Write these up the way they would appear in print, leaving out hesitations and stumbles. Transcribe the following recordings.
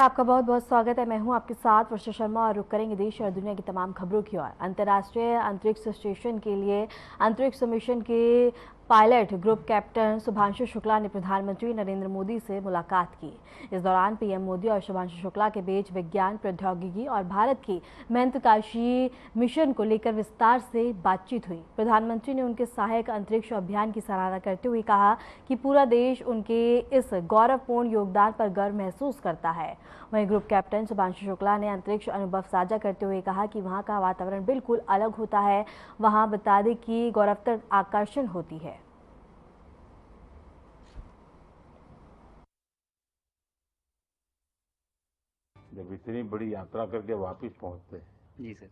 आपका बहुत बहुत स्वागत है। मैं हूं आपके साथ वर्षा शर्मा और रुक करेंगे देश और दुनिया की तमाम खबरों की ओर। अंतर्राष्ट्रीय अंतरिक्ष स्टेशन के लिए अंतरिक्ष मिशन के pilot group captain Shubhanshu Shukla ने प्रधानमंत्री नरेंद्र मोदी से मुलाकात की। इस दौरान पीएम मोदी और शुभांशु शुक्ला के बीच विज्ञान, प्रौद्योगिकी और भारत की महत्वाकांक्षी मिशन को लेकर विस्तार से बातचीत हुई। प्रधानमंत्री ने उनके सहायक अंतरिक्ष अभियान की सराहना करते हुए कहा कि पूरा देश उनके इस गौरवपूर्ण योगदान पर गर्व महसूस करता है। वहीं ग्रुप कैप्टन शुभांशु शुक्ला ने अंतरिक्ष अनुभव साझा करते हुए कहा कि वहां का वातावरण बिल्कुल अलग होता है। वहां बता दें कि गौरवतर आकर्षण होती है। जब इतनी बड़ी यात्रा करके वापस पहुंचते हैं जी सर,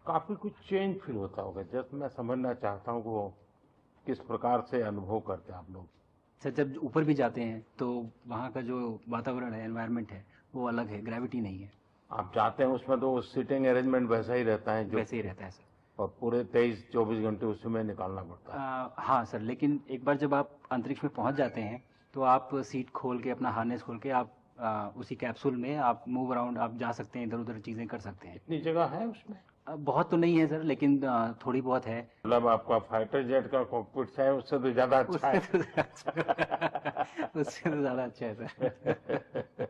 काफी कुछ चेंज फील होता होगा। जस्ट मैं समझना चाहता हूँ वो किस प्रकार से अनुभव करते हैं आप लोग। सर जब ऊपर भी जाते हैं तो वहाँ का जो वातावरण है, एनवायरनमेंट है, वो अलग है, ग्रेविटी नहीं है। आप जाते हैं उसमें तो सीटिंग अरेंजमेंट वैसा ही रहता है जो वैसे ही रहता है सर। और पूरे 23-24 घंटे उसमें निकालना पड़ता है। हाँ सर, लेकिन एक बार जब आप अंतरिक्ष में पहुँच जाते हैं तो आप सीट खोल के, अपना हार्नेस खोल के आप उसी कैप्सूल में आप मूव अराउंड, आप जा सकते हैं, इधर उधर चीज़ें कर सकते हैं। इतनी जगह है उसमें? बहुत तो नहीं है सर, लेकिन थोड़ी बहुत है। मतलब आपका फाइटर जेट का कॉकपिट है उससे तो ज्यादा अच्छा है। उससे तो ज़्यादा अच्छा है सर।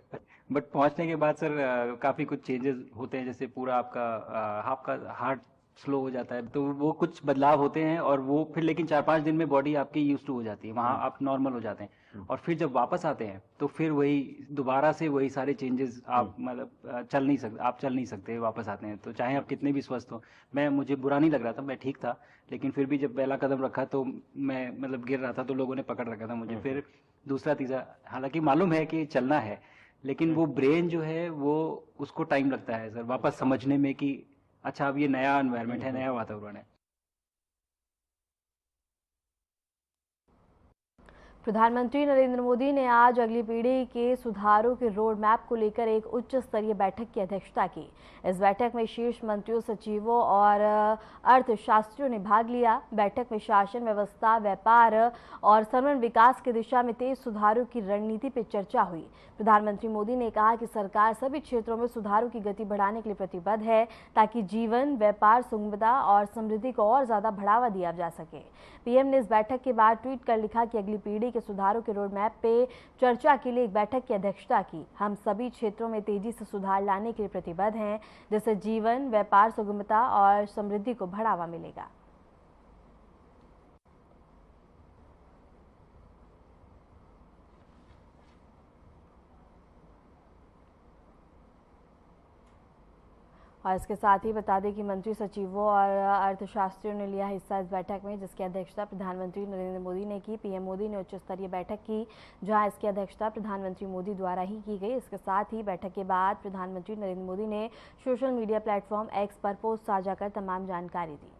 बट पहुंचने के बाद सर काफ़ी कुछ चेंजेस होते हैं, जैसे पूरा आपका हार्ट स्लो हो जाता है, तो वो कुछ बदलाव होते हैं और वो फिर लेकिन 4-5 दिन में बॉडी आपकी यूज टू हो जाती है, वहाँ आप नॉर्मल हो जाते हैं। और फिर जब वापस आते हैं तो फिर वही दोबारा से वही सारे चेंजेस आप मतलब चल नहीं सकते वापस आते हैं, तो चाहे आप कितने भी स्वस्थ हो। मुझे बुरा नहीं लग रहा था, मैं ठीक था, लेकिन फिर भी जब पहला कदम रखा तो मैं मतलब गिर रहा था, तो लोगों ने पकड़ रखा था मुझे। फिर दूसरा तीसरा, हालांकि मालूम है कि चलना है, लेकिन वो ब्रेन जो है वो उसको टाइम लगता है सर वापस समझने में कि अच्छा अब ये नया एनवायरनमेंट है, नया वातावरण है। प्रधानमंत्री नरेंद्र मोदी ने आज अगली पीढ़ी के सुधारों के रोड मैप को लेकर एक उच्च स्तरीय बैठक की अध्यक्षता की। इस बैठक में शीर्ष मंत्रियों, सचिवों और अर्थशास्त्रियों ने भाग लिया। बैठक में शासन व्यवस्था, व्यापार और समन्वय विकास की दिशा में तेज सुधारों की रणनीति पर चर्चा हुई। प्रधानमंत्री मोदी ने कहा कि सरकार सभी क्षेत्रों में सुधारों की गति बढ़ाने के लिए प्रतिबद्ध है, ताकि जीवन, व्यापार, सुगमता और समृद्धि को और ज्यादा बढ़ावा दिया जा सके। पीएम ने इस बैठक के बाद ट्वीट कर लिखा कि अगली पीढ़ी के सुधारों के रोड मैप पे चर्चा के लिए एक बैठक की अध्यक्षता की। हम सभी क्षेत्रों में तेजी से सुधार लाने के लिए प्रतिबद्ध हैं, जिससे जीवन, व्यापार, सुगमता और समृद्धि को बढ़ावा मिलेगा। और इसके साथ ही बता दें कि मंत्री, सचिवों और अर्थशास्त्रियों ने लिया हिस्सा इस बैठक में, जिसकी अध्यक्षता प्रधानमंत्री नरेंद्र मोदी ने की। पीएम मोदी ने उच्च स्तरीय बैठक की, जहां इसकी अध्यक्षता प्रधानमंत्री मोदी द्वारा ही की गई। इसके साथ ही बैठक के बाद प्रधानमंत्री नरेंद्र मोदी ने सोशल मीडिया प्लेटफॉर्म एक्स पर पोस्ट साझा कर तमाम जानकारी दी।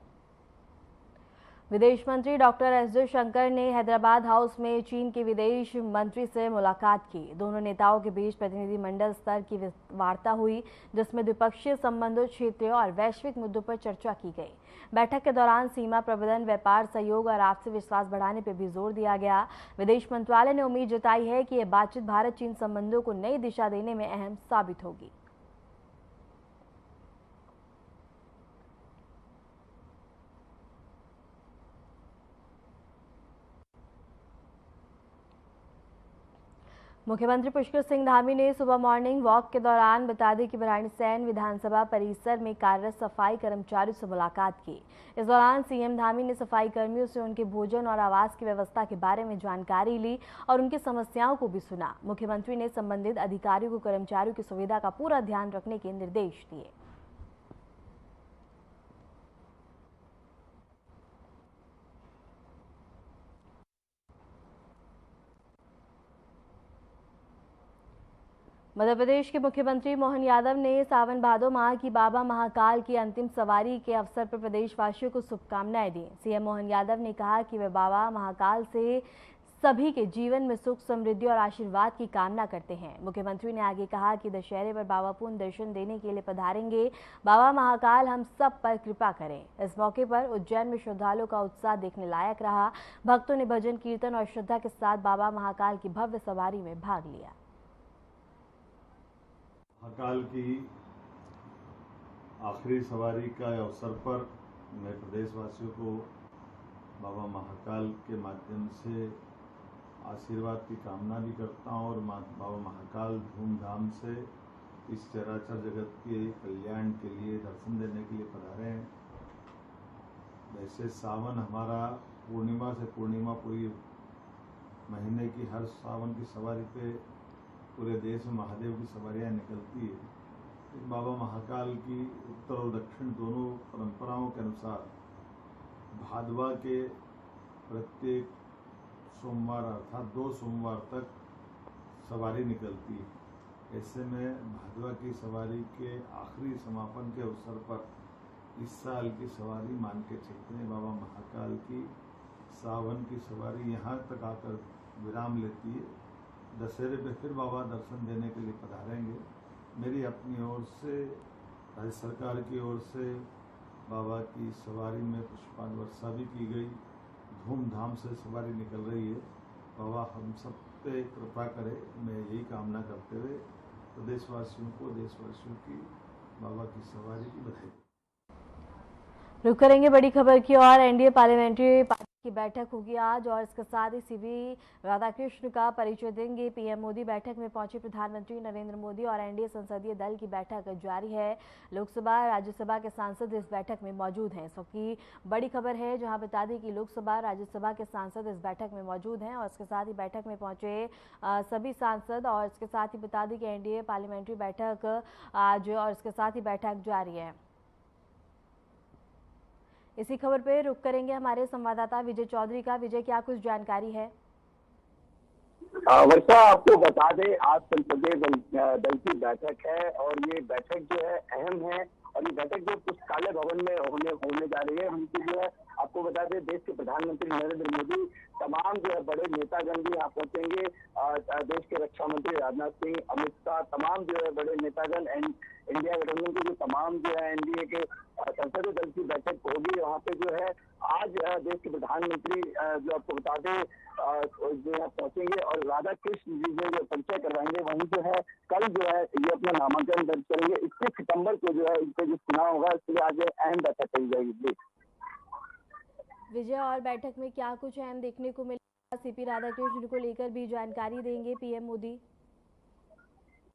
विदेश मंत्री डॉक्टर एस जयशंकर ने हैदराबाद हाउस में चीन के विदेश मंत्री से मुलाकात की। दोनों नेताओं के बीच प्रतिनिधिमंडल स्तर की वार्ता हुई, जिसमें द्विपक्षीय संबंधों, क्षेत्रीय और वैश्विक मुद्दों पर चर्चा की गई। बैठक के दौरान सीमा प्रबंधन, व्यापार सहयोग और आपसी विश्वास बढ़ाने पर भी जोर दिया गया। विदेश मंत्रालय ने उम्मीद जताई है कि यह बातचीत भारत चीन संबंधों को नई दिशा देने में अहम साबित होगी। मुख्यमंत्री पुष्कर सिंह धामी ने सुबह मॉर्निंग वॉक के दौरान बता दें कि भराड़ीसैंण विधानसभा परिसर में कार्यरत सफाई कर्मचारियों से मुलाकात की। इस दौरान सीएम धामी ने सफाई कर्मियों से उनके भोजन और आवास की व्यवस्था के बारे में जानकारी ली और उनकी समस्याओं को भी सुना। मुख्यमंत्री ने संबंधित अधिकारियों को कर्मचारियों की सुविधा का पूरा ध्यान रखने के निर्देश दिए। मध्य प्रदेश के मुख्यमंत्री मोहन यादव ने सावन भादो माह की बाबा महाकाल की अंतिम सवारी के अवसर पर प्रदेशवासियों को शुभकामनाएं दी। सीएम मोहन यादव ने कहा कि वे बाबा महाकाल से सभी के जीवन में सुख, समृद्धि और आशीर्वाद की कामना करते हैं। मुख्यमंत्री ने आगे कहा कि दशहरे पर बाबा पूर्ण दर्शन देने के लिए पधारेंगे। बाबा महाकाल हम सब पर कृपा करें। इस मौके पर उज्जैन में श्रद्धालुओं का उत्साह देखने लायक रहा। भक्तों ने भजन, कीर्तन और श्रद्धा के साथ बाबा महाकाल की भव्य सवारी में भाग लिया। महाकाल की आखिरी सवारी का अवसर पर मैं प्रदेशवासियों को बाबा महाकाल के माध्यम से आशीर्वाद की कामना भी करता हूँ और बाबा महाकाल धूमधाम से इस चराचर जगत के कल्याण के लिए दर्शन देने के लिए पधारे हैं। वैसे सावन हमारा पूर्णिमा से पूर्णिमा पूरी महीने की हर सावन की सवारी पे पूरे देश में महादेव की सवारियाँ निकलती है। इस बाबा महाकाल की उत्तर और दक्षिण दोनों परंपराओं के अनुसार भादवा के प्रत्येक सोमवार अर्थात 2 सोमवार तक सवारी निकलती है। ऐसे में भादवा की सवारी के आखिरी समापन के अवसर पर इस साल की सवारी मान के चलते हैं बाबा महाकाल की सावन की सवारी यहाँ तक आकर विराम लेती है। दशहरे पे फिर बाबा दर्शन देने के लिए पधारेंगे। मेरी अपनी ओर से राज्य सरकार की ओर से बाबा की सवारी में पुष्पांजलि वर्षा भी की गई। धूमधाम से सवारी निकल रही है। बाबा हम सब पे कृपा करे, मैं यही कामना करते हुए प्रदेशवासियों को देशवासियों की बाबा की सवारी की बधाई। रुक करेंगे बड़ी खबर की और एनडीए पार्लियामेंट्री पार्टी की बैठक होगी आज और इसके साथ ही सीवी राधाकृष्ण का परिचय देंगे पीएम मोदी। बैठक में पहुंचे प्रधानमंत्री नरेंद्र मोदी और एनडीए संसदीय दल की बैठक जारी है। लोकसभा राज्यसभा के सांसद इस बैठक में मौजूद हैं। इस वक्त की बड़ी खबर है जहां बता दें कि लोकसभा राज्यसभा के सांसद इस बैठक में मौजूद हैं और इसके साथ ही बैठक में पहुंचे सभी सांसद और इसके साथ ही बता दें कि एनडीए पार्लियामेंट्री बैठक आज और इसके साथ ही बैठक जारी है। इसी खबर पे रुक करेंगे हमारे संवाददाता विजय चौधरी का। विजय, क्या कुछ जानकारी है? वर्षा, आपको बता दें आज संसदीय दल की बैठक है और ये बैठक जो है अहम है और ये बैठक जो पुस्तकालय भवन में होने जा रही है। उनकी जो है आपको बता दें देश के प्रधानमंत्री नरेंद्र मोदी, तमाम जो है बड़े नेतागण भी यहाँ पहुंचेंगे। देश के रक्षा मंत्री राजनाथ सिंह, अमित शाह, तमाम जो है बड़े नेतागण इंडिया गठबंधन के जो तमाम जो है एनडीए के संसदीय दल की बैठक होगी। वहाँ पे जो है आज देश के प्रधानमंत्री जो आपको बता दें जो है पहुंचेंगे और राधा कृष्ण जी जो परिचय करवाएंगे। वहीं जो है कल जो है ये अपना नामांकन दर्ज करेंगे। 21 सितंबर को जो है इनका जो चुनाव होगा इसके लिए आज अहम बैठक करी जाएगी। विजय, और बैठक में क्या कुछ अहम देखने को मिलेगा? सीपी राधाकृष्ण को लेकर भी जानकारी देंगे पीएम मोदी।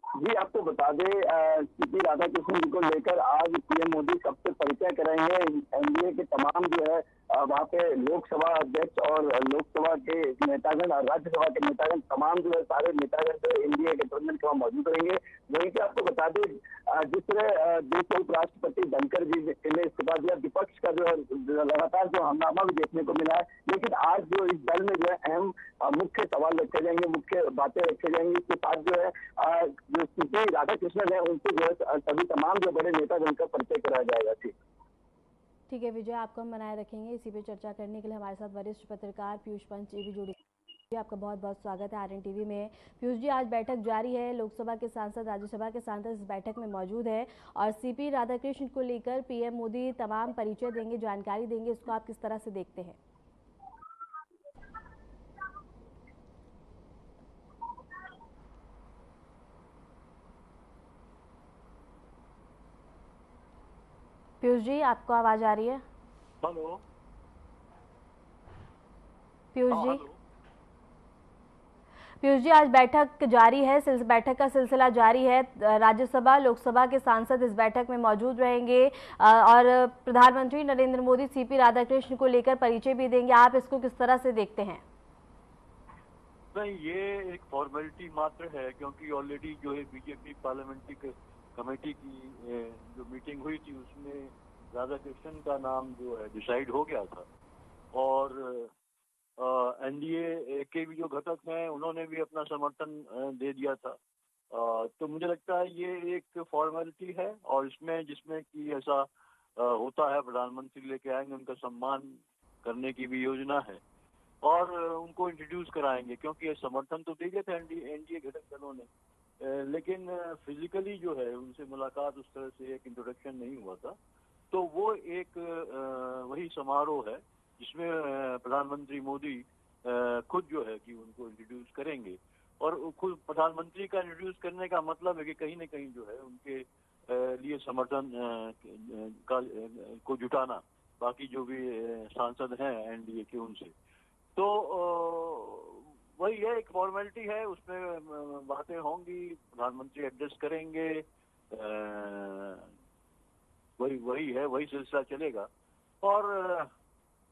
जी, आपको बता दें सीपी राधाकृष्ण जी को लेकर आज पीएम मोदी सबसे परिचय कराएंगे। एनडीए के तमाम जो है वहाँ पे लोकसभा अध्यक्ष और लोकसभा के नेतागण और राज्यसभा के नेतागण, तमाम जो है सारे नेतागण जो एनडीए के गठबंधन के वहाँ मौजूद रहेंगे। वहीं पे आपको बता दें जिस तरह देश के उपराष्ट्रपति धनखड़ जी ने इस्तीफा दिया, विपक्ष का जो है लगातार जो हंगामा भी देखने को मिला है। लेकिन आज जो इस दल में जो है अहम मुख्य सवाल रखे जाएंगे, मुख्य बातें रखे जाएंगी। इसके साथ जो है जो सीपी राधाकृष्णन है उनसे जो है सभी तमाम जो बड़े नेतागण का परिचय कराया जाएगा। ठीक है विजय, आपको हम बनाए रखेंगे। इसी पे चर्चा करने के लिए हमारे साथ वरिष्ठ पत्रकार पीयूष पंच भी जुड़े। आपका बहुत बहुत स्वागत है आरएन टीवी में। पीयूष जी, आज बैठक जारी है, लोकसभा के सांसद राज्यसभा के सांसद इस बैठक में मौजूद है और सीपी राधाकृष्ण को लेकर पीएम मोदी तमाम परिचय देंगे, जानकारी देंगे। इसको आप किस तरह से देखते हैं? पीयूष जी, आपको आवाज आ रही है? हेलो पीयूष जी, पीयूष जी, आज बैठक जारी है, बैठक का सिलसिला जारी है। राज्यसभा लोकसभा के सांसद इस बैठक में मौजूद रहेंगे और प्रधानमंत्री नरेंद्र मोदी सीपी राधाकृष्ण को लेकर परिचय भी देंगे। आप इसको किस तरह से देखते हैं? नहीं, ये एक फॉर्मेलिटी मात्र है क्योंकि ऑलरेडी जो है बीजेपी पार्लियामेंट्री कमेटी की जो मीटिंग हुई थी उसमें राधाकृष्णन का नाम जो है डिसाइड हो गया था और एनडीए के भी जो घटक हैं उन्होंने भी अपना समर्थन दे दिया था। तो मुझे लगता है ये एक फॉर्मेलिटी है और जिसमें कि ऐसा होता है, प्रधानमंत्री लेके आएंगे, उनका सम्मान करने की भी योजना है और उनको इंट्रोड्यूस कराएंगे क्योंकि ये समर्थन तो दे गए थे एनडीए घटक दलों ने, लेकिन फिजिकली जो है उनसे मुलाकात उस तरह से एक इंट्रोडक्शन नहीं हुआ था। तो वो एक वही समारोह है जिसमें प्रधानमंत्री मोदी खुद जो है कि उनको इंट्रोड्यूस करेंगे और खुद प्रधानमंत्री का इंट्रोड्यूस करने का मतलब है कि कहीं ना कहीं जो है उनके लिए समर्थन को जुटाना बाकी जो भी सांसद हैं एनडीए के उनसे। तो वही है, एक फॉर्मेलिटी है, उसमें बातें होंगी, प्रधानमंत्री एड्रेस करेंगे, वही है, वही सिलसिला चलेगा और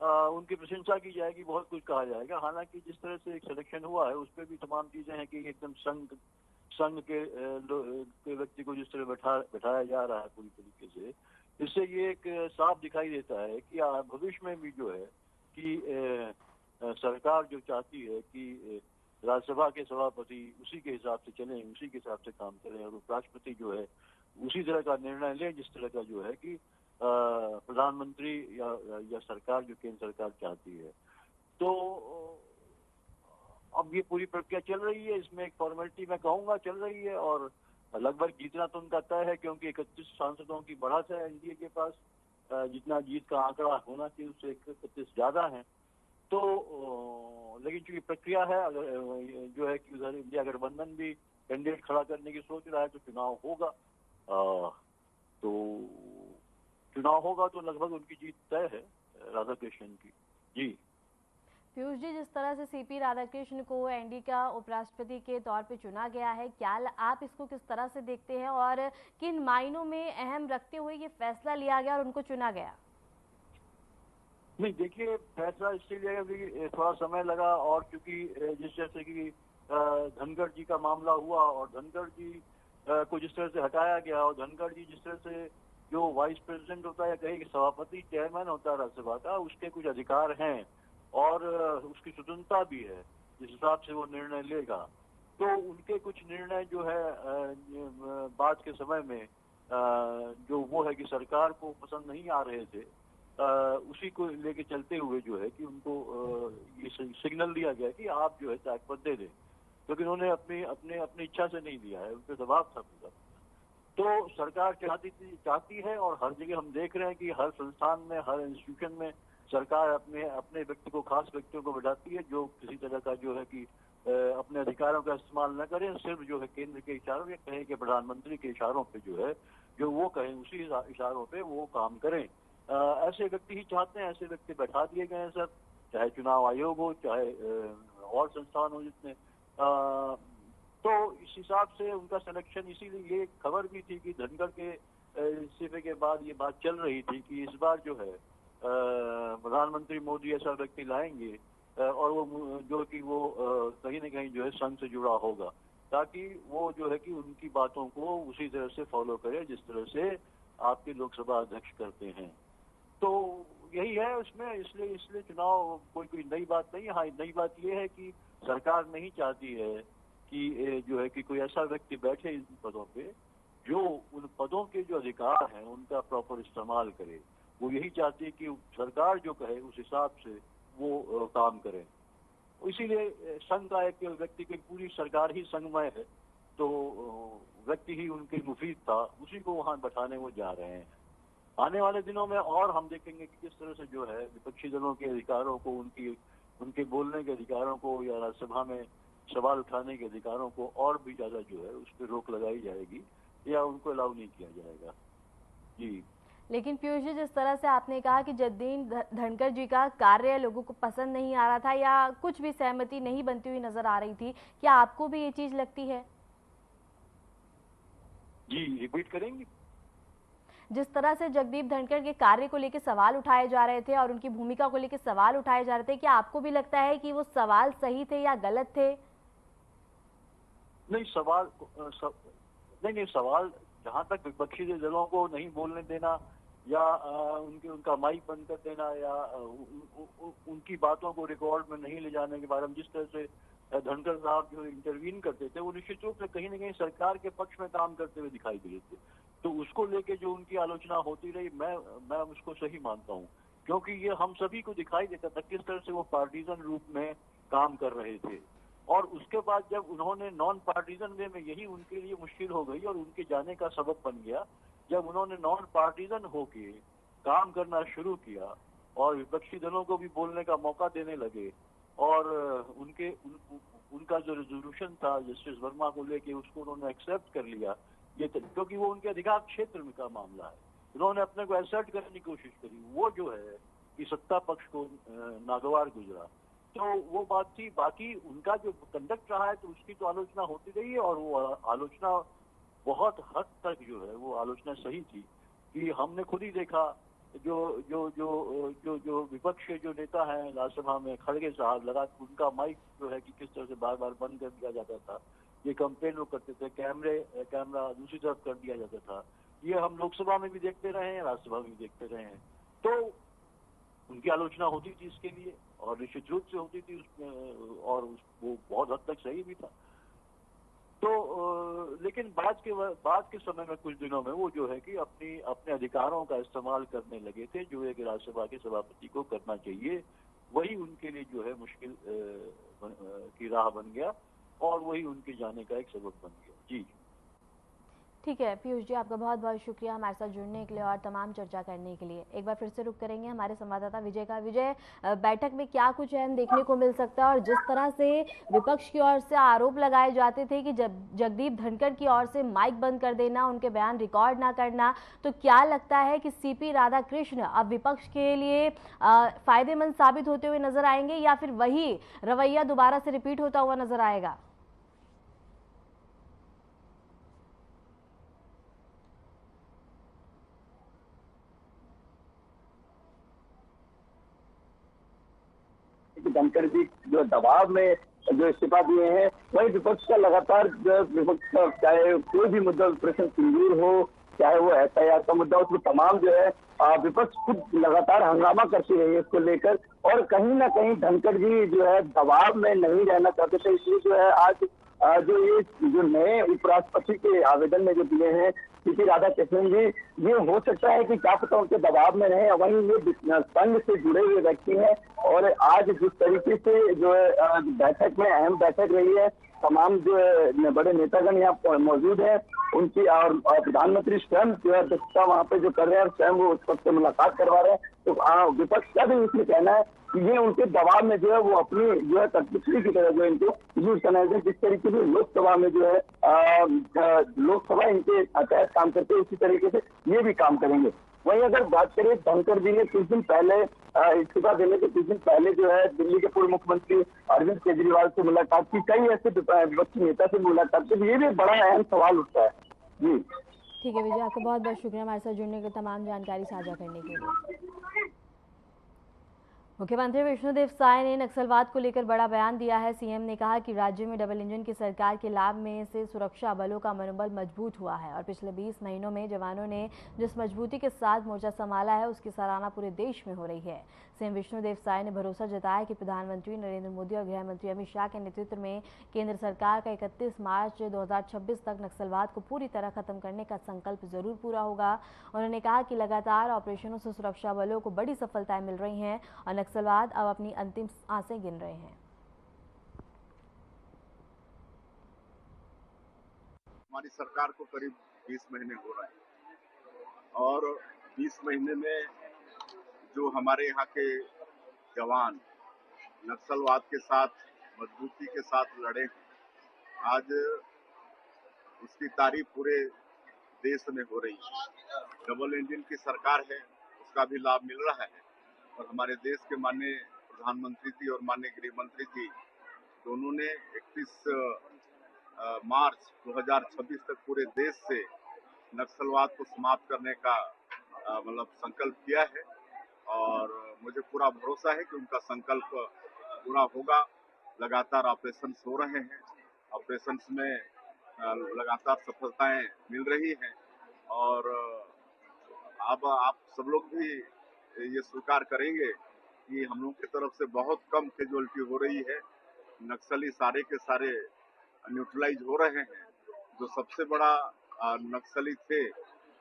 उनकी प्रशंसा की जाएगी, बहुत कुछ कहा जाएगा। हालांकि जिस तरह से एक सिलेक्शन हुआ है उस पर भी तमाम चीजें हैं कि एकदम संघ के व्यक्ति को जिस तरह बैठाया जा रहा है पूरी तरीके से, इससे ये एक साफ दिखाई देता है कि भविष्य में भी जो है कि सरकार जो चाहती है कि राज्यसभा के सभापति उसी के हिसाब से चलें, उसी के हिसाब से काम करें और उपराष्ट्रपति जो है उसी तरह का निर्णय लें जिस तरह का जो है कि प्रधानमंत्री या सरकार जो केंद्र सरकार चाहती है। तो अब ये पूरी प्रक्रिया चल रही है, इसमें एक फॉर्मेलिटी मैं कहूँगा चल रही है और लगभग जीतना तो उनका तय है क्योंकि 31 सांसदों की बढ़त है एनडीए के पास, जितना जीत का आंकड़ा होना चाहिए उससे 31 ज्यादा है। तो लेकिन चूंकि प्रक्रिया है, अगर जो है कि उधर इंडिया गठबंधन भी कैंडिडेट खड़ा करने की सोच रहा है तो चुनाव होगा, तो लगभग उनकी जीत तय है राधाकृष्णन की। जी पीयूष जी, जिस तरह से सीपी राधाकृष्णन को एनडीए का उपराष्ट्रपति के तौर पे चुना गया है, क्या आप इसको किस तरह से देखते हैं और किन मायनों में अहम रखते हुए ये फैसला लिया गया और उनको चुना गया? नहीं, देखिए, फैसला इसलिए अभी थोड़ा समय लगा और क्योंकि जिस जैसे कि धनखड़ जी का मामला हुआ और धनखड़ जी को जिस तरह से हटाया गया और धनखड़ जी जिस तरह से जो वाइस प्रेसिडेंट होता है या कहे कि सभापति चेयरमैन होता है राज्यसभा का, उसके कुछ अधिकार हैं और उसकी स्वतंत्रता भी है जिस हिसाब से वो निर्णय लेगा। तो उनके कुछ निर्णय जो है बाद के समय में जो वो है कि सरकार को पसंद नहीं आ रहे थे, उसी को लेके चलते हुए जो है कि उनको ये सिग्नल दिया गया कि आप जो है त्यागपत्र दे दें, क्योंकि उन्होंने अपनी इच्छा से नहीं दिया है, उन पर दबाव था पूरा। तो सरकार चाहती है और हर जगह हम देख रहे हैं कि हर संस्थान में, हर इंस्टीट्यूशन में सरकार अपने व्यक्ति को, खास व्यक्तियों को बैठाती है जो किसी तरह का जो है कि अपने अधिकारों का इस्तेमाल न करें, सिर्फ जो है केंद्र के इशारों या कहें कि प्रधानमंत्री के इशारों पे जो है जो वो कहें उसी इशारों पे वो काम करें। ऐसे व्यक्ति ही चाहते हैं, ऐसे व्यक्ति बैठा दिए गए हैं सब, चाहे चुनाव आयोग हो, चाहे और संस्थान हो जितने। तो इस हिसाब से उनका सिलेक्शन, इसीलिए ये खबर भी थी कि धनखड़ के इस्तीफे के बाद ये बात चल रही थी कि इस बार जो है प्रधानमंत्री मोदी ऐसा व्यक्ति लाएंगे और वो जो कि वो कहीं न कहीं जो है संघ से जुड़ा होगा, ताकि वो जो है कि उनकी बातों को उसी तरह से फॉलो करे जिस तरह से आपके लोकसभा अध्यक्ष करते हैं। तो यही है उसमें, इसलिए चुनाव कोई नई बात नहीं है। हाँ, नई बात ये है कि सरकार नहीं चाहती है कि जो है कि कोई ऐसा व्यक्ति बैठे इन पदों पे जो उन पदों के जो अधिकार हैं उनका प्रॉपर इस्तेमाल करे। वो यही चाहती है कि सरकार जो कहे उस हिसाब से वो काम करे। इसीलिए संघ का एक व्यक्ति की पूरी सरकार ही संघमय है, तो व्यक्ति ही उनके मुफीद था, उसी को वहां बैठाने वो जा रहे हैं। आने वाले दिनों में और हम देखेंगे कि किस तरह से जो है विपक्षी दलों के अधिकारों को, उनके बोलने के अधिकारों को या राज्यसभा में सवाल उठाने के अधिकारों को और भी ज्यादा जो है उस पर रोक लगाई जाएगी या उनको अलाउ नहीं किया जाएगा। जी। लेकिन पीयूष जी, जिस तरह से आपने कहा कि जगदीप धनखड़ जी का कार्य लोगों को पसंद नहीं आ रहा था या कुछ भी सहमति नहीं बनती हुई नजर आ रही थी, क्या आपको भी ये चीज लगती है? जी, रिपीट करेंगे? जिस तरह से जगदीप धनखड़ के कार्य को लेकर सवाल उठाए जा रहे थे और उनकी भूमिका को लेकर सवाल उठाए जा रहे थे, क्या आपको भी लगता है कि वो सवाल सही थे या गलत थे? नहीं, सवाल जहां तक विपक्षी दलों को नहीं बोलने देना या उनका माइक बंद कर देना या उनकी बातों को रिकॉर्ड में नहीं ले जाने के बारे में जिस तरह से धनखड़ साहब जो इंटरवीन करते थे, वो निश्चित रूप से कहीं न कहीं सरकार के पक्ष में काम करते हुए दिखाई दे रहे थे। तो उसको लेके जो उनकी आलोचना होती रही, मैं उसको सही मानता हूँ, क्योंकि ये हम सभी को दिखाई देता था किस तरह से वो पार्टीजन रूप में काम कर रहे थे। और उसके बाद जब उन्होंने नॉन पार्टीजन वे में, यही उनके लिए मुश्किल हो गई और उनके जाने का सबब बन गया, जब उन्होंने नॉन पार्टीजन होके काम करना शुरू किया और विपक्षी दलों को भी बोलने का मौका देने लगे और उनका जो रेजोल्यूशन था जस्टिस वर्मा को लेके, उसको उन्होंने एक्सेप्ट कर लिया। क्योंकि वो उनके अधिकार क्षेत्र में का मामला है, उन्होंने अपने को एसर्ट करने की कोशिश करी। वो जो है कि सत्ता पक्ष को नागवार गुजरा, तो वो बात थी। बाकी उनका जो कंडक्ट रहा है तो उसकी तो आलोचना होती रही है, और वो आलोचना बहुत हद तक जो है वो आलोचना सही थी। कि हमने खुद ही देखा जो जो जो जो जो विपक्ष के जो नेता हैं राज्यसभा में, खड़गे साहब, लगा उनका माइक जो है कि किस तरह से बार बार बंद कर दिया जाता था। ये कंप्लेन वो करते थे, कैमरा दूसरी तरफ कर दिया जाता था। ये हम लोकसभा में भी देखते रहे हैं, राज्यसभा में भी देखते रहे हैं। तो उनकी आलोचना होती थी इसके लिए, और निश्चित रूप से होती थी उसमें, और वो बहुत हद तक सही भी था। तो लेकिन बाद के समय में कुछ दिनों में वो जो है कि अपने अधिकारों का इस्तेमाल करने लगे थे, जो एक राज्यसभा के सभापति को करना चाहिए। वही उनके लिए जो है मुश्किल की राह बन गया, और वही उनके जाने का एक सबब बन गया। जी ठीक है पीयूष जी, आपका बहुत बहुत शुक्रिया हमारे साथ जुड़ने के लिए और तमाम चर्चा करने के लिए। एक बार फिर से रुक करेंगे हमारे संवाददाता विजय का। विजय, बैठक में क्या कुछ अहम देखने को मिल सकता है, और जिस तरह से विपक्ष की ओर से आरोप लगाए जाते थे कि जगदीप धनखड़ की ओर से माइक बंद कर देना, उनके बयान रिकॉर्ड ना करना, तो क्या लगता है कि सीपी राधाकृष्ण अब विपक्ष के लिए फायदेमंद साबित होते हुए नजर आएंगे, या फिर वही रवैया दोबारा से रिपीट होता हुआ नजर आएगा? धनखड़ जी जो दबाव में जो इस्तीफा दिए हैं, वही विपक्ष का लगातार जो विपक्ष का चाहे कोई भी मुद्दा, ऑपरेशन सिंदूर हो, चाहे वो एफआईआर का मुद्दा, उसमें तमाम जो है विपक्ष खुद लगातार हंगामा करती रही है इसको लेकर। और कहीं ना कहीं धनखड़ जी जो है दबाव में नहीं रहना चाहते थे, इसलिए जो है आज जो नए उपराष्ट्रपति के आवेदन में जो दिए हैं सीपी राधाकृष्णन जी, ये हो सकता है कि क्या पता उनके दबाव में रहे। वहीं ये संघ से जुड़े हुए व्यक्ति हैं, और आज जिस तरीके से जो है बैठक में अहम बैठक रही है, तमाम जो बड़े नेतागण यहाँ मौजूद हैं, उनकी और प्रधानमंत्री स्वयं जो है अध्यक्षता वहाँ पे जो कर रहे हैं, और स्वयं वो उस वक्त से मुलाकात करवा रहे हैं। तो विपक्ष का भी इसमें कहना है कि ये उनके दबाव में जो है वो अपनी जो है कठपुतली की तरह जो इनको यूज करना है। जिस तरीके से लोकसभा में जो है लोकसभा इनके तहत काम करते हैं, उसी तरीके से ये भी काम करेंगे। वहीं अगर बात करें, धनखड़ जी ने कुछ दिन पहले इस्तीफा देने के कुछ दिन पहले जो है दिल्ली के पूर्व मुख्यमंत्री अरविंद केजरीवाल से मुलाकात की, कई ऐसे विपक्षी नेता से मुलाकात की। ये भी बड़ा अहम सवाल उठता है। जी ठीक है विजय, आपका बहुत बहुत शुक्रिया हमारे साथ जुड़ने के लिए, तमाम जानकारी साझा करने के लिए। मुख्यमंत्री विष्णुदेव साय ने नक्सलवाद को लेकर बड़ा बयान दिया है। सीएम ने कहा कि राज्य में डबल इंजन की सरकार के लाभ में से सुरक्षा बलों का मनोबल मजबूत हुआ है, और पिछले 20 महीनों में जवानों ने जिस मजबूती के साथ मोर्चा संभाला है, उसकी सराहना पूरे देश में हो रही है। सीएम विष्णुदेव साय ने भरोसा जताया कि प्रधानमंत्री नरेंद्र मोदी और गृह मंत्री अमित शाह के नेतृत्व में केंद्र सरकार का 31 मार्च 2026 तक नक्सलवाद को पूरी तरह खत्म करने का संकल्प जरूर पूरा होगा। उन्होंने कहा कि लगातार ऑपरेशनों से सुरक्षा बलों को बड़ी सफलताएं मिल रही हैं, और नक्सलवाद अब अपनी अंतिम सांसें गिन रहे हैं। हमारी सरकार को करीब 20 महीने हो रहे हैं, और 20 महीने में जो हमारे यहाँ के जवान नक्सलवाद के साथ मजबूती के साथ लड़े, आज उसकी तारीफ पूरे देश में हो रही है। डबल इंजन की सरकार है, उसका भी लाभ मिल रहा है, और हमारे देश के माननीय प्रधानमंत्री जी और माननीय गृह मंत्री जी दोनों ने 31 मार्च 2026 तक पूरे देश से नक्सलवाद को समाप्त करने का मतलब संकल्प किया है, और मुझे पूरा भरोसा है कि उनका संकल्प पूरा होगा। लगातार ऑपरेशन हो रहे हैं, ऑपरेशन में लगातार सफलताएं मिल रही हैं, और अब आप सब लोग भी ये स्वीकार करेंगे कि हम लोग की तरफ से बहुत कम कैजुअलिटी हो रही है। नक्सली सारे के सारे न्यूट्रलाइज हो रहे हैं। जो सबसे बड़ा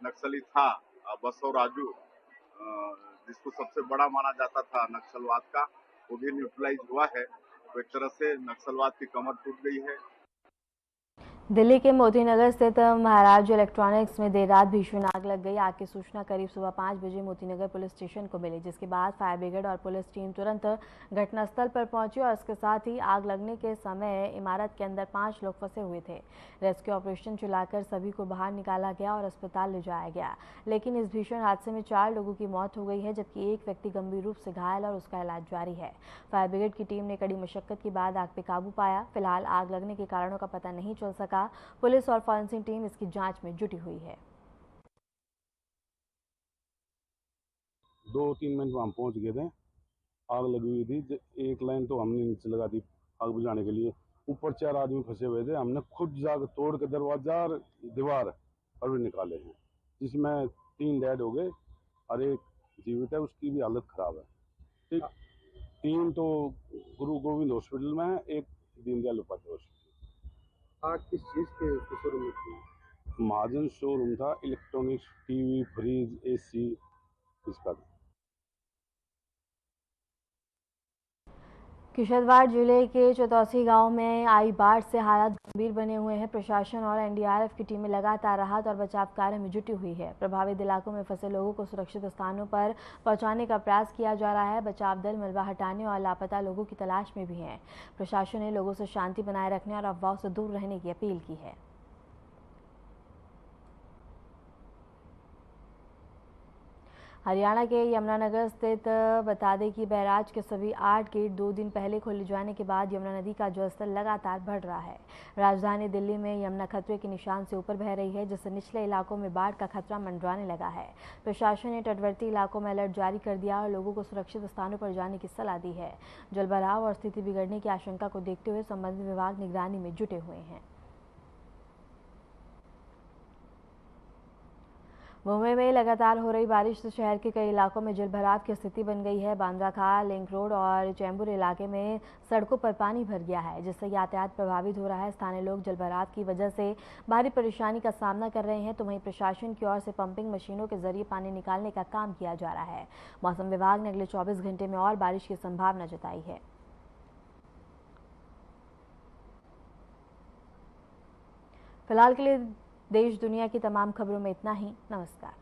नक्सली था बसव राजू, जिसको सबसे बड़ा माना जाता था नक्सलवाद का, वो भी न्यूट्रलाइज हुआ है। तो एक तरह से नक्सलवाद की कमर टूट गई है। दिल्ली के मोती नगर स्थित महाराज इलेक्ट्रॉनिक्स में देर रात भीषण आग लग गई। आग की सूचना करीब सुबह 5 बजे मोती नगर पुलिस स्टेशन को मिली, जिसके बाद फायर ब्रिगेड और पुलिस टीम तुरंत घटनास्थल पर पहुंची और इसके साथ ही आग लगने के समय इमारत के अंदर 5 लोग फंसे हुए थे। रेस्क्यू ऑपरेशन चलाकर सभी को बाहर निकाला गया और अस्पताल ले जाया गया, लेकिन इस भीषण हादसे में 4 लोगों की मौत हो गई है, जबकि एक व्यक्ति गंभीर रूप से घायल और उसका इलाज जारी है। फायर ब्रिगेड की टीम ने कड़ी मशक्कत के बाद आग पर काबू पाया। फिलहाल आग लगने के कारणों का पता नहीं चल सका। पुलिस और फॉरेंसिक टीम इसकी जांच में जुटी हुई है। 2-3 मिनट में हम पहुंच गए थे। आग लगी हुई थी, एक लाइन तो हमने नीचे लगा दी आग बुझाने के लिए। ऊपर 4 आदमी फंसे हुए थे, हमने खुद जाकर तोड़ के दरवाजा और दीवार और भी निकाले हैं, जिसमें 3 डेड हो गए और एक जीवित है, उसकी भी हालत खराब है। ठीक, 3 तो गुरु गोविंद हॉस्पिटल में है, एक दीनदयाल उपाध्याय हॉस्पिटल। आग किस चीज के शोरूम में थी? महाजन शोरूम था, इलेक्ट्रॉनिक्स, टीवी, फ्रिज, एसी इसका। किशतवाड़ जिले के चौतौसी गांव में आई बाढ़ से हालात गंभीर बने हुए हैं। प्रशासन और एनडीआरएफ की टीमें लगातार राहत और बचाव कार्य में जुटी हुई है। प्रभावित इलाकों में फंसे लोगों को सुरक्षित स्थानों पर पहुंचाने का प्रयास किया जा रहा है। बचाव दल मलबा हटाने और लापता लोगों की तलाश में भी हैं। प्रशासन ने लोगों से शांति बनाए रखने और अफवाहों से दूर रहने की अपील की है। हरियाणा के यमुनानगर स्थित बता दें कि बैराज के सभी 8 गेट 2 दिन पहले खोले जाने के बाद यमुना नदी का जलस्तर लगातार बढ़ रहा है। राजधानी दिल्ली में यमुना खतरे के निशान से ऊपर बह रही है, जिससे निचले इलाकों में बाढ़ का खतरा मंडराने लगा है। प्रशासन ने तटवर्ती इलाकों में अलर्ट जारी कर दिया और लोगों को सुरक्षित स्थानों पर जाने की सलाह दी है। जलभराव और स्थिति बिगड़ने की आशंका को देखते हुए संबंधित विभाग निगरानी में जुटे हुए हैं। मुंबई में लगातार हो रही बारिश से शहर के कई इलाकों में जलभराव की स्थिति बन गई है। बांद्रा खाल, लिंक रोड और चैम्बूर इलाके में सड़कों पर पानी भर गया है, जिससे यातायात प्रभावित हो रहा है। स्थानीय लोग जलभराव की वजह से भारी परेशानी का सामना कर रहे हैं, तो वहीं प्रशासन की ओर से पंपिंग मशीनों के जरिए पानी निकालने का काम किया जा रहा है। मौसम विभाग ने अगले 24 घंटे में और बारिश की संभावना जताई है। फिलहाल के लिए देश दुनिया की तमाम खबरों में इतना ही। नमस्कार।